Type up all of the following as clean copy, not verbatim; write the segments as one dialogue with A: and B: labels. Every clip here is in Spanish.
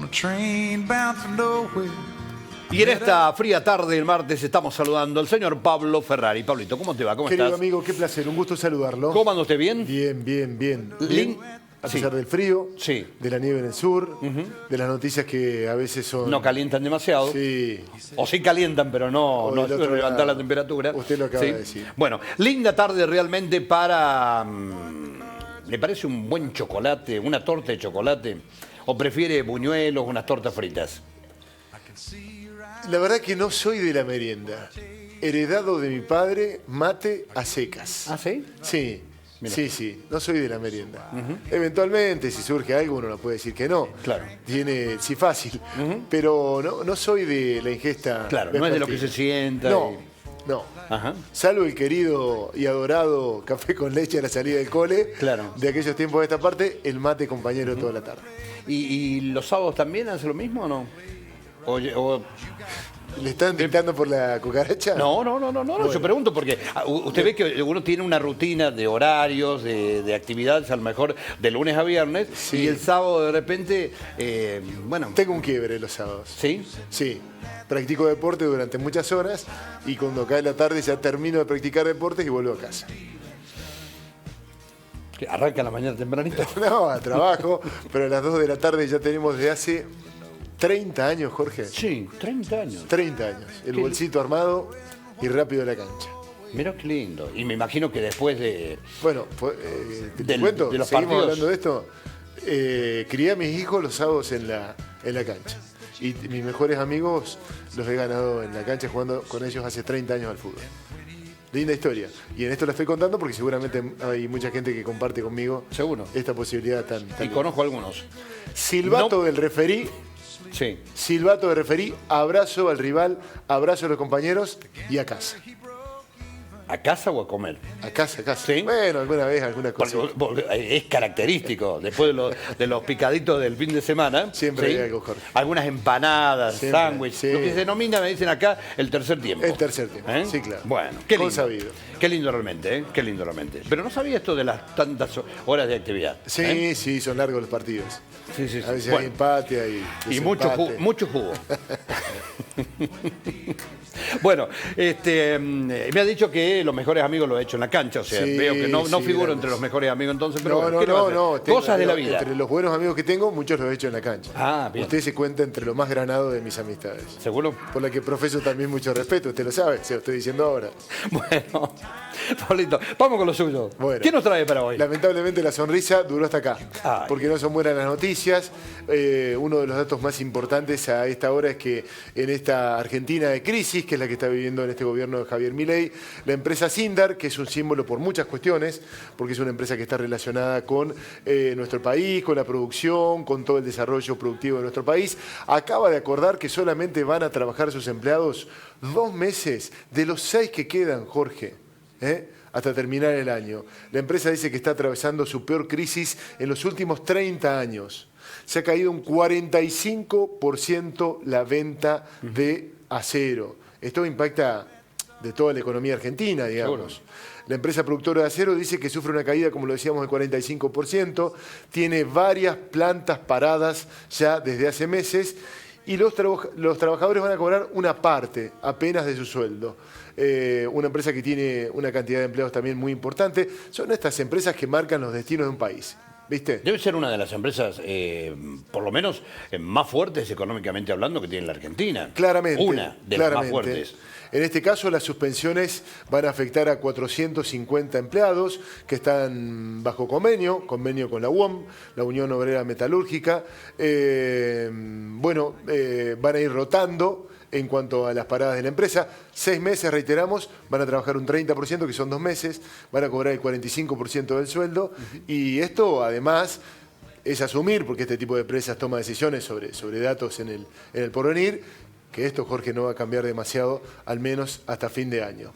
A: a train bound for nowhere.
B: Y en esta fría tarde del martes estamos saludando al señor Pablo Ferrari. Pablito, ¿cómo te va? ¿Cómo
C: Querido
B: estás?
C: amigo, qué placer, un gusto saludarlo.
B: ¿Cómo anda usted? ¿Bien?
C: Bien, bien, bien.
B: Lin-
C: A
B: sí.
C: pesar del frío,
B: Sí.
C: de la nieve en el sur, de las noticias que a veces son...
B: No calientan demasiado.
C: Sí.
B: O sí calientan, pero no
C: O del otro
B: levantar
C: lado.
B: la temperatura.
C: Usted lo acaba
B: Sí.
C: de decir.
B: Bueno, linda tarde realmente para... ¿Le parece un buen chocolate, una torta de chocolate? ¿O prefiere buñuelos, unas tortas fritas?
C: La verdad que no soy de la merienda. Heredado de mi padre, mate a secas.
B: ¿Ah, sí?
C: Sí.
B: Mira.
C: Sí, no soy de la merienda. Eventualmente, si surge algo, uno no puede decir que no.
B: Claro.
C: Tiene, sí, fácil. Pero no soy de la ingesta.
B: Claro, no es de lo que
C: vespertina.
B: se sienta.
C: No,
B: y-
C: no.
B: Ajá.
C: Salvo el querido y adorado café con leche a la salida del cole.
B: Claro.
C: De aquellos tiempos de esta parte, el mate compañero toda la tarde.
B: ¿Y los sábados también hace lo mismo o no? O-
C: ¿Le están dictando por la cucaracha?
B: No, yo pregunto porque usted ve que uno tiene una rutina de horarios, de actividades, a lo mejor de lunes a viernes,
C: Sí.
B: y el sábado de repente, bueno,
C: Tengo un quiebre los sábados.
B: ¿sí?
C: Sí. Practico deporte durante muchas horas y cuando cae la tarde ya termino de practicar deportes y vuelvo a casa.
B: Que arranca la mañana tempranito.
C: No, a trabajo, pero a las 2 de la tarde ya tenemos desde hace 30 años, Jorge.
B: Sí, 30 años.
C: 30 años. El
B: Qué-
C: bolsito armado y rápido a la cancha.
B: Mirá qué lindo. Y me imagino que después de...
C: Bueno, ¿te
B: Del-
C: cuento?
B: de los
C: Seguimos
B: partidos.
C: hablando de esto. Crié a mis hijos los sábados en la cancha. Y mis mejores amigos los he ganado en la cancha jugando con ellos hace 30 años al fútbol. Linda historia. Y en esto la estoy contando porque seguramente hay mucha gente que comparte conmigo
B: Seguro.
C: esta posibilidad tan
B: Y
C: linda.
B: conozco algunos.
C: Silbato
B: No.
C: del referí.
B: Sí.
C: Silbato de referí, abrazo al rival, abrazo a los compañeros y a casa.
B: ¿A casa o a comer?
C: A casa, a casa.
B: ¿Sí?
C: Bueno, alguna vez, alguna cosa.
B: Porque es característico, después de los picaditos del fin de semana.
C: Siempre hay algo, Jorge.
B: Algunas empanadas,
C: Siempre,
B: sándwiches,
C: sí.
B: lo que se denomina, me dicen acá, el tercer tiempo.
C: El tercer tiempo,
B: ¿Eh?
C: sí, claro.
B: Bueno, qué lindo.
C: Consabido.
B: Qué lindo realmente, ¿eh? Qué lindo realmente. Pero no sabía esto de las tantas horas de actividad.
C: Sí,
B: ¿eh?
C: sí, son largos los partidos.
B: Sí, sí, sí.
C: A veces
B: Bueno,
C: hay empate, hay
B: y mucho jugo.
C: desempate.
B: Mucho jugo. Bueno, me ha dicho que los mejores amigos lo ha hecho en la cancha, o sea,
C: Sí,
B: veo que no
C: sí,
B: figuro
C: grandes.
B: entre los mejores amigos entonces, pero
C: No,
B: bueno,
C: no,
B: ¿qué le va a hacer?
C: no.
B: Cosas de la vida.
C: Entre los buenos amigos que tengo, muchos los he hecho en la cancha.
B: Ah, bien.
C: Usted se cuenta entre lo más granado de mis amistades.
B: ¿Seguro?
C: Por la que profeso también mucho respeto, usted lo sabe, se lo estoy diciendo ahora.
B: Bueno, Pablito, vamos con lo suyo.
C: Bueno.
B: ¿Qué nos trae para hoy?
C: Lamentablemente la sonrisa duró hasta acá,
B: Ay.
C: porque no son buenas las noticias. Uno de los datos más importantes a esta hora es que en esta Argentina de crisis, que es la que está viviendo en este gobierno de Javier Milei, la empresa Sindar, que es un símbolo por muchas cuestiones, porque es una empresa que está relacionada con nuestro país, con la producción, con todo el desarrollo productivo de nuestro país, acaba de acordar que solamente van a trabajar sus empleados 2 meses de los 6 que quedan, Jorge. Hasta terminar el año. La empresa dice que está atravesando su peor crisis en los últimos 30 años. Se ha caído un 45% la venta de acero. Esto impacta de toda la economía argentina, digamos.
B: Seguro.
C: La empresa productora de acero dice que sufre una caída, como lo decíamos, del 45%. Tiene varias plantas paradas ya desde hace meses. Y los trabajadores van a cobrar una parte apenas de su sueldo. Una empresa que tiene una cantidad de empleados también muy importante. Son estas empresas que marcan los destinos de un país. ¿Viste?
B: Debe ser una de las empresas, por lo menos, más fuertes económicamente hablando que tiene la Argentina.
C: Claramente.
B: Una de las más fuertes.
C: En este caso, las suspensiones van a afectar a 450 empleados que están bajo convenio con la UOM, la Unión Obrera Metalúrgica. Van a ir rotando en cuanto a las paradas de la empresa. 6 meses, reiteramos, van a trabajar un 30%, que son 2 meses, van a cobrar el 45% del sueldo. Y esto, además, es asumir, porque este tipo de empresas toma decisiones sobre datos en el porvenir, que esto, Jorge, no va a cambiar demasiado, al menos hasta fin de año.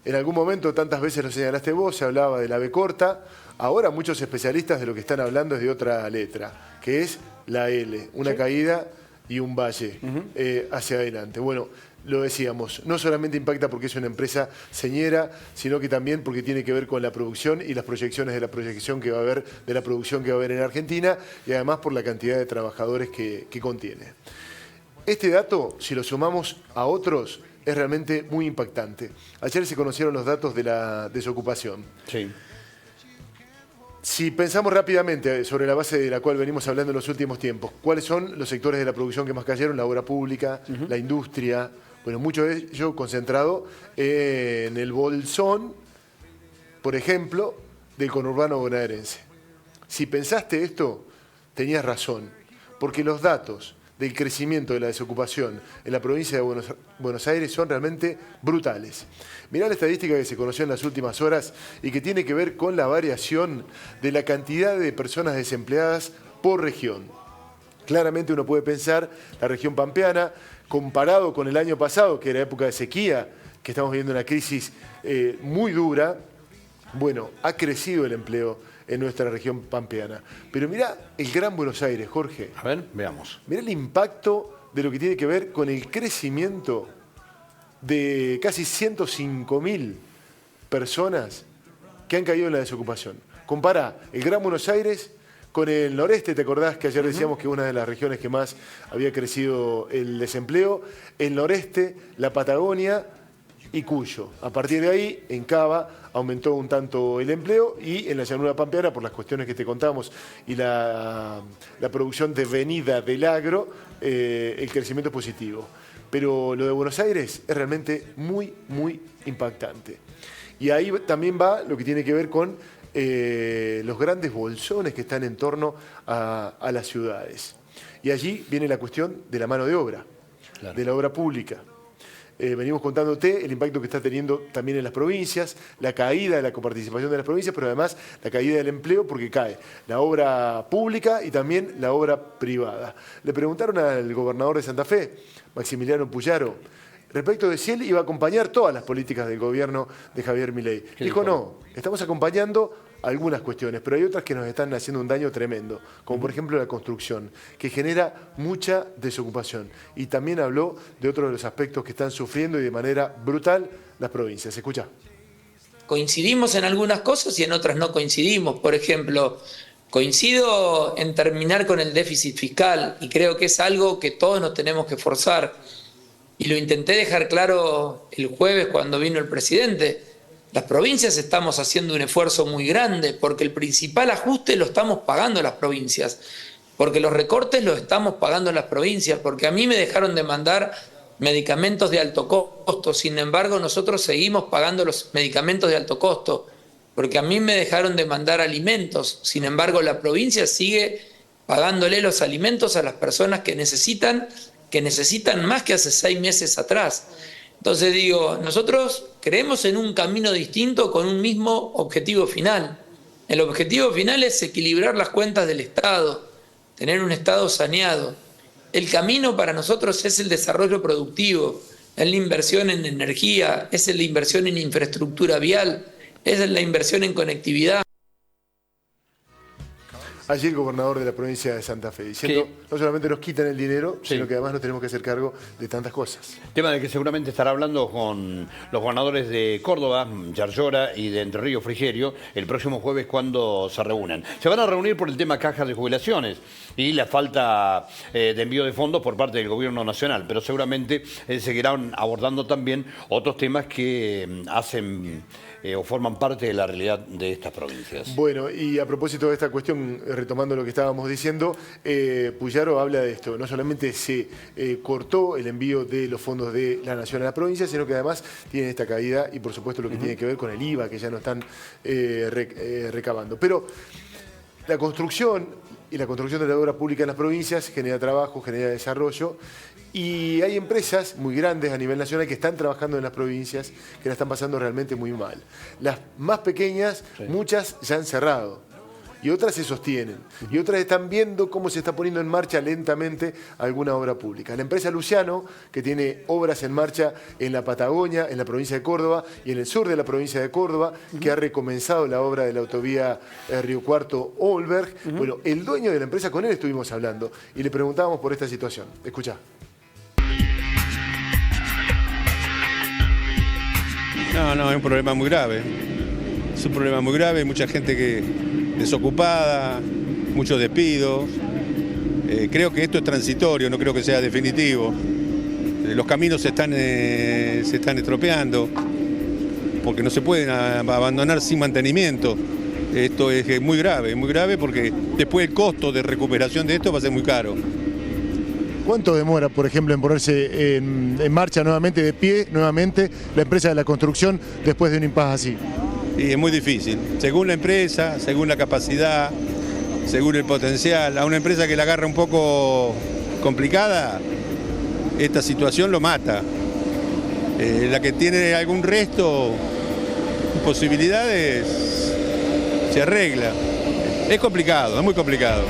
C: En algún momento, tantas veces lo señalaste vos, se hablaba de la B corta. Ahora muchos especialistas de lo que están hablando es de otra letra, que es la L, una caída y un valle hacia adelante. Bueno, lo decíamos, no solamente impacta porque es una empresa señera, sino que también porque tiene que ver con la producción y las proyecciones de la proyección que va a haber, de la producción que va a haber en Argentina, y además por la cantidad de trabajadores que contiene. Este dato, si lo sumamos a otros, es realmente muy impactante. Ayer se conocieron los datos de la desocupación.
B: Sí.
C: Si pensamos rápidamente sobre la base de la cual venimos hablando en los últimos tiempos, ¿cuáles son los sectores de la producción que más cayeron? La obra pública, la industria, bueno, mucho de ello concentrado en el bolsón, por ejemplo, del conurbano bonaerense. Si pensaste esto, tenías razón, porque los datos del crecimiento de la desocupación en la provincia de Buenos Aires son realmente brutales. Mirá la estadística que se conoció en las últimas horas y que tiene que ver con la variación de la cantidad de personas desempleadas por región. Claramente uno puede pensar la región pampeana, comparado con el año pasado, que era época de sequía, que estamos viviendo una crisis muy dura, bueno, ha crecido el empleo en nuestra región pampeana. Pero mirá el Gran Buenos Aires, Jorge.
B: A ver, veamos.
C: Mirá el impacto de lo que tiene que ver con el crecimiento de casi 105.000 personas que han caído en la desocupación. Compara el Gran Buenos Aires con el noreste, ¿te acordás que ayer decíamos que una de las regiones que más había crecido el desempleo? El noreste, la Patagonia y Cuyo. A partir de ahí, en Cava aumentó un tanto el empleo y en la llanura pampeana, por las cuestiones que te contamos y la producción devenida del agro, el crecimiento es positivo. Pero lo de Buenos Aires es realmente muy, muy impactante. Y ahí también va lo que tiene que ver con los grandes bolsones que están en torno a las ciudades. Y allí viene la cuestión de la mano de obra, claro, de la obra pública. Venimos contándote el impacto que está teniendo también en las provincias, la caída de la coparticipación de las provincias, pero además la caída del empleo porque cae la obra pública y también la obra privada. Le preguntaron al gobernador de Santa Fe, Maximiliano Puyaro, respecto de si él iba a acompañar todas las políticas del gobierno de Javier Milei. Dijo, no, estamos acompañando algunas cuestiones, pero hay otras que nos están haciendo un daño tremendo, como por ejemplo la construcción, que genera mucha desocupación. Y también habló de otros de los aspectos que están sufriendo y de manera brutal las provincias. Escucha.
D: Coincidimos en algunas cosas y en otras no coincidimos. Por ejemplo, coincido en terminar con el déficit fiscal y creo que es algo que todos nos tenemos que forzar. Y lo intenté dejar claro el jueves cuando vino el presidente. Las provincias estamos haciendo un esfuerzo muy grande porque el principal ajuste lo estamos pagando las provincias, porque los recortes los estamos pagando las provincias, porque a mí me dejaron de mandar medicamentos de alto costo, sin embargo nosotros seguimos pagando los medicamentos de alto costo, porque a mí me dejaron de mandar alimentos, sin embargo la provincia sigue pagándole los alimentos a las personas que necesitan más que hace 6 meses atrás. Entonces digo, nosotros creemos en un camino distinto con un mismo objetivo final. El objetivo final es equilibrar las cuentas del Estado, tener un Estado saneado. El camino para nosotros es el desarrollo productivo, es la inversión en energía, es la inversión en infraestructura vial, es la inversión en conectividad.
C: Allí el gobernador de la provincia de Santa Fe, diciendo no solamente nos quitan el dinero, sino que además nos tenemos que hacer cargo de tantas cosas.
B: Tema del que seguramente estará hablando con los gobernadores de Córdoba, Yarlora y de Entre Ríos, Frigerio, el próximo jueves cuando se reúnan. Se van a reunir por el tema cajas de jubilaciones y la falta de envío de fondos por parte del gobierno nacional, pero seguramente seguirán abordando también otros temas que hacen o forman parte de la realidad de estas provincias.
C: Bueno, y a propósito de esta cuestión, retomando lo que estábamos diciendo, Puyaro habla de esto. No solamente se cortó el envío de los fondos de la Nación a la provincia, sino que además tiene esta caída y por supuesto lo que tiene que ver con el IVA, que ya no están recabando. Pero la construcción y la construcción de la obra pública en las provincias genera trabajo, genera desarrollo. Y hay empresas muy grandes a nivel nacional que están trabajando en las provincias que la están pasando realmente muy mal. Las más pequeñas, muchas ya han cerrado. Y otras se sostienen. Y otras están viendo cómo se está poniendo en marcha lentamente alguna obra pública. La empresa Luciano, que tiene obras en marcha en la Patagonia, en la provincia de Córdoba y en el sur de la provincia de Córdoba, que ha recomenzado la obra de la autovía Río Cuarto-Olberg. Bueno, el dueño de la empresa, con él estuvimos hablando y le preguntábamos por esta situación. Escuchá.
E: No, es un problema muy grave. Es un problema muy grave, mucha gente que desocupada, muchos despidos. Creo que esto es transitorio, no creo que sea definitivo. Los caminos se están estropeando porque no se pueden abandonar sin mantenimiento. Esto es muy grave porque después el costo de recuperación de esto va a ser muy caro.
C: ¿Cuánto demora, por ejemplo, en ponerse en marcha nuevamente, de pie, nuevamente, la empresa de la construcción después de un impasse así?
E: Y es muy difícil, según la empresa, según la capacidad, según el potencial. A una empresa que la agarra un poco complicada, esta situación lo mata. La que tiene algún resto, posibilidades, se arregla. Es complicado, es muy complicado.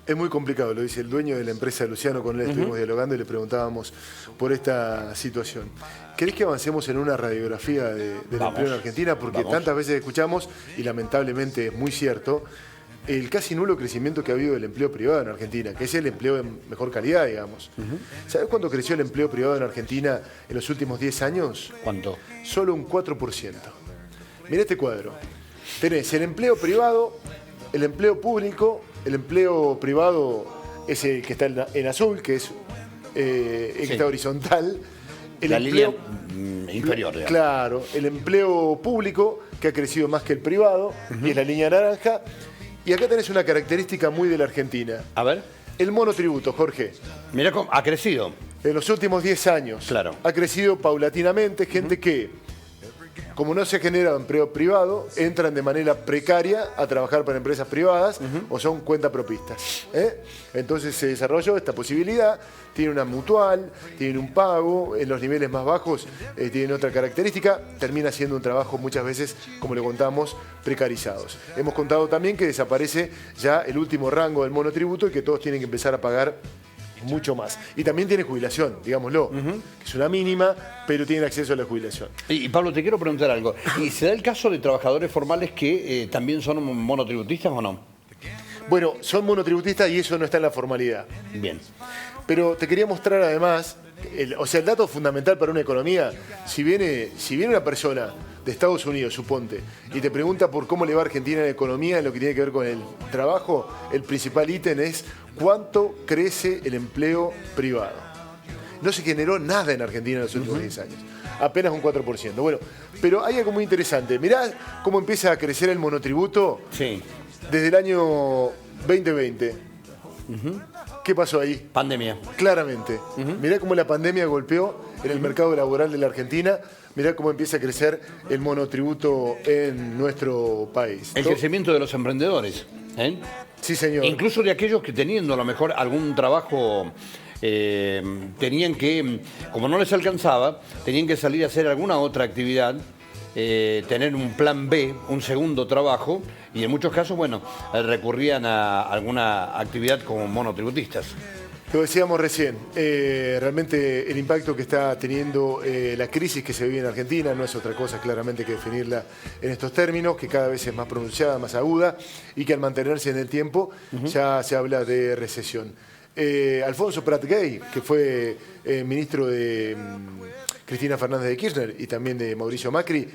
C: Es muy complicado, lo dice el dueño de la empresa, Luciano, con él estuvimos dialogando y le preguntábamos por esta situación. ¿Querés que avancemos en una radiografía del empleo en Argentina? Porque tantas veces escuchamos, y lamentablemente es muy cierto, el casi nulo crecimiento que ha habido del empleo privado en Argentina, que es el empleo de mejor calidad, digamos. ¿Sabés cuánto creció el empleo privado en Argentina en los últimos 10 años?
B: ¿Cuánto?
C: Solo un 4%. Mirá este cuadro. Tenés el empleo privado, el empleo público. El empleo privado es el que está en azul, que es el que está horizontal.
B: La línea inferior, digamos.
C: Claro, el empleo público, que ha crecido más que el privado, y es la línea naranja. Y acá tenés una característica muy de la Argentina.
B: A ver.
C: El monotributo, Jorge.
B: Mirá cómo ha crecido.
C: En los últimos 10 años.
B: Claro.
C: Ha crecido paulatinamente, gente que, como no se ha generado empleo privado, entran de manera precaria a trabajar para empresas privadas o son cuentapropistas. Entonces se desarrolló esta posibilidad, tiene una mutual, tiene un pago, en los niveles más bajos tienen otra característica, termina siendo un trabajo muchas veces, como le contamos, precarizados. Hemos contado también que desaparece ya el último rango del monotributo y que todos tienen que empezar a pagar mucho más. Y también tiene jubilación, digámoslo, que es una mínima, pero tiene acceso a la jubilación.
B: Y Pablo, te quiero preguntar algo. ¿Y se da el caso de trabajadores formales que también son monotributistas o no?
C: Bueno, son monotributistas y eso no está en la formalidad.
B: Bien.
C: Pero te quería mostrar además, el dato fundamental para una economía, si viene una persona de Estados Unidos, suponte, y te pregunta por cómo le va a Argentina en la economía, en lo que tiene que ver con el trabajo, el principal ítem es cuánto crece el empleo privado. No se generó nada en Argentina en los últimos 10 años, apenas un 4%. Bueno, pero hay algo muy interesante. Mirá cómo empieza a crecer el monotributo desde el año 2020. ¿Qué pasó ahí?
B: Pandemia.
C: Claramente. Mirá cómo la pandemia golpeó en el mercado laboral de la Argentina. Mirá cómo empieza a crecer el monotributo en nuestro país.
B: El crecimiento de los emprendedores.
C: Sí, señor.
B: Incluso de aquellos que teniendo a lo mejor algún trabajo, tenían que, como no les alcanzaba, tenían que salir a hacer alguna otra actividad, tener un plan B, un segundo trabajo, y en muchos casos, bueno, recurrían a alguna actividad como monotributistas.
C: Lo decíamos recién, realmente el impacto que está teniendo la crisis que se vive en Argentina no es otra cosa claramente que definirla en estos términos, que cada vez es más pronunciada, más aguda, y que al mantenerse en el tiempo ya se habla de recesión. Alfonso Prat Gay, que fue ministro de Cristina Fernández de Kirchner y también de Mauricio Macri,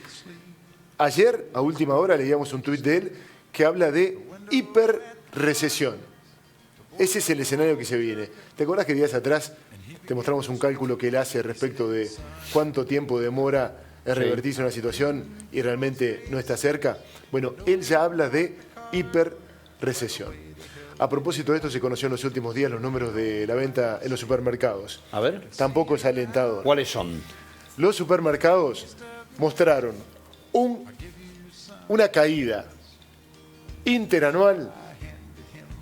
C: ayer a última hora leíamos un tuit de él que habla de hiperrecesión. Ese es el escenario que se viene. ¿Te acuerdas que días atrás te mostramos un cálculo que él hace respecto de cuánto tiempo demora en revertirse una situación y realmente no está cerca? Bueno, él ya habla de hiperrecesión. A propósito de esto, se conoció en los últimos días los números de la venta en los supermercados.
B: A ver.
C: Tampoco es alentador.
B: ¿Cuáles son?
C: Los supermercados mostraron una caída interanual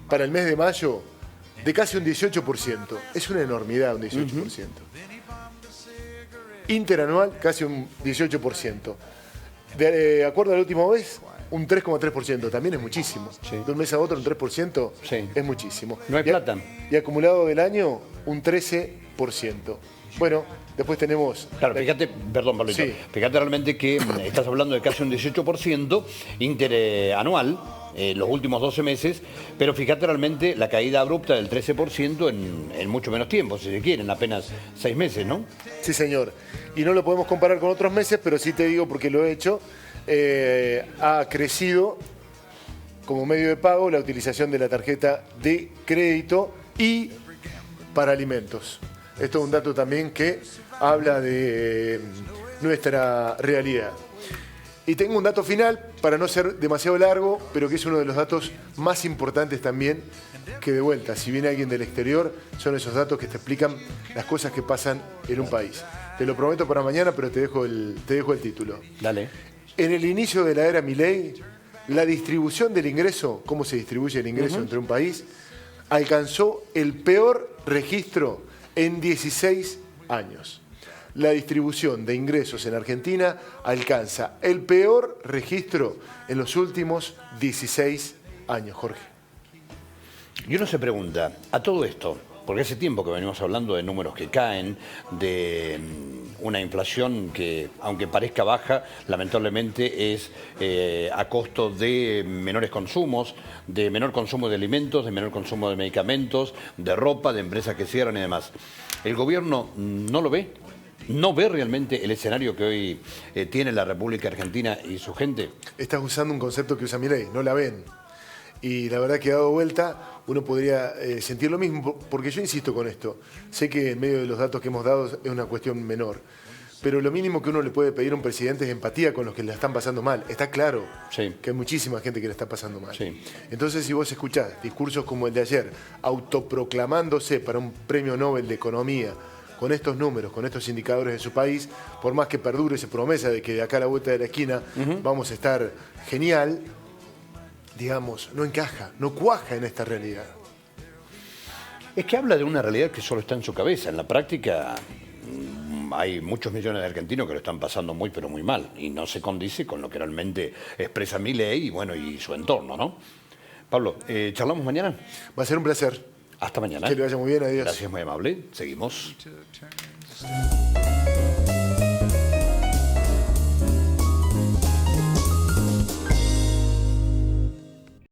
C: para el mes de mayo de casi un 18%. Es una enormidad un 18%. Interanual casi un 18%. De acuerdo a la última vez, un 3,3%. También es muchísimo. De un mes a otro un 3% es muchísimo.
B: No hay plata.
C: Y acumulado del año un 13%. Bueno, después tenemos...
B: Claro, fíjate, perdón, Pablito,
C: Sí.
B: fíjate realmente que estás hablando de casi un 18% interanual los últimos 12 meses, pero fíjate realmente la caída abrupta del 13% en mucho menos tiempo, si se quieren, apenas 6 meses, ¿no?
C: Sí, señor. Y no lo podemos comparar con otros meses, pero sí te digo porque lo he hecho. Ha crecido como medio de pago la utilización de la tarjeta de crédito y para alimentos. Esto es un dato también que habla de nuestra realidad. Y tengo un dato final, para no ser demasiado largo, pero que es uno de los datos más importantes también, que de vuelta, si viene alguien del exterior, son esos datos que te explican las cosas que pasan en un país. Te lo prometo para mañana, pero te dejo el título.
B: Dale.
C: En el inicio de la era Milei, la distribución del ingreso, cómo se distribuye el ingreso entre un país, alcanzó el peor registro en 16 años. La distribución de ingresos en Argentina alcanza el peor registro en los últimos 16 años, Jorge.
B: Y uno se pregunta, a todo esto, porque hace tiempo que venimos hablando de números que caen, de una inflación que, aunque parezca baja, lamentablemente es a costo de menores consumos, de menor consumo de alimentos, de menor consumo de medicamentos, de ropa, de empresas que cierran y demás. ¿El gobierno no lo ve? ¿No ve realmente el escenario que hoy tiene la República Argentina y su gente?
C: Estás usando un concepto que usa Milei, no la ven. Y la verdad que dado vuelta, uno podría sentir lo mismo, porque yo insisto con esto. Sé que en medio de los datos que hemos dado es una cuestión menor, pero lo mínimo que uno le puede pedir a un presidente es empatía con los que la están pasando mal. Está claro
B: Sí.
C: que hay muchísima gente que la está pasando mal.
B: Sí.
C: Entonces, si vos escuchás discursos como el de ayer, autoproclamándose para un premio Nobel de Economía, con estos números, con estos indicadores de su país, por más que perdure esa promesa de que de acá a la vuelta de la esquina vamos a estar genial, digamos, no encaja, no cuaja en esta realidad.
B: Es que habla de una realidad que solo está en su cabeza. En la práctica hay muchos millones de argentinos que lo están pasando muy pero muy mal y no se condice con lo que realmente expresa Milei y bueno, y su entorno, ¿no? Pablo, ¿charlamos mañana?
C: Va a ser un placer.
B: Hasta mañana.
C: Que le vaya muy bien, adiós.
B: Gracias, muy amable. Seguimos.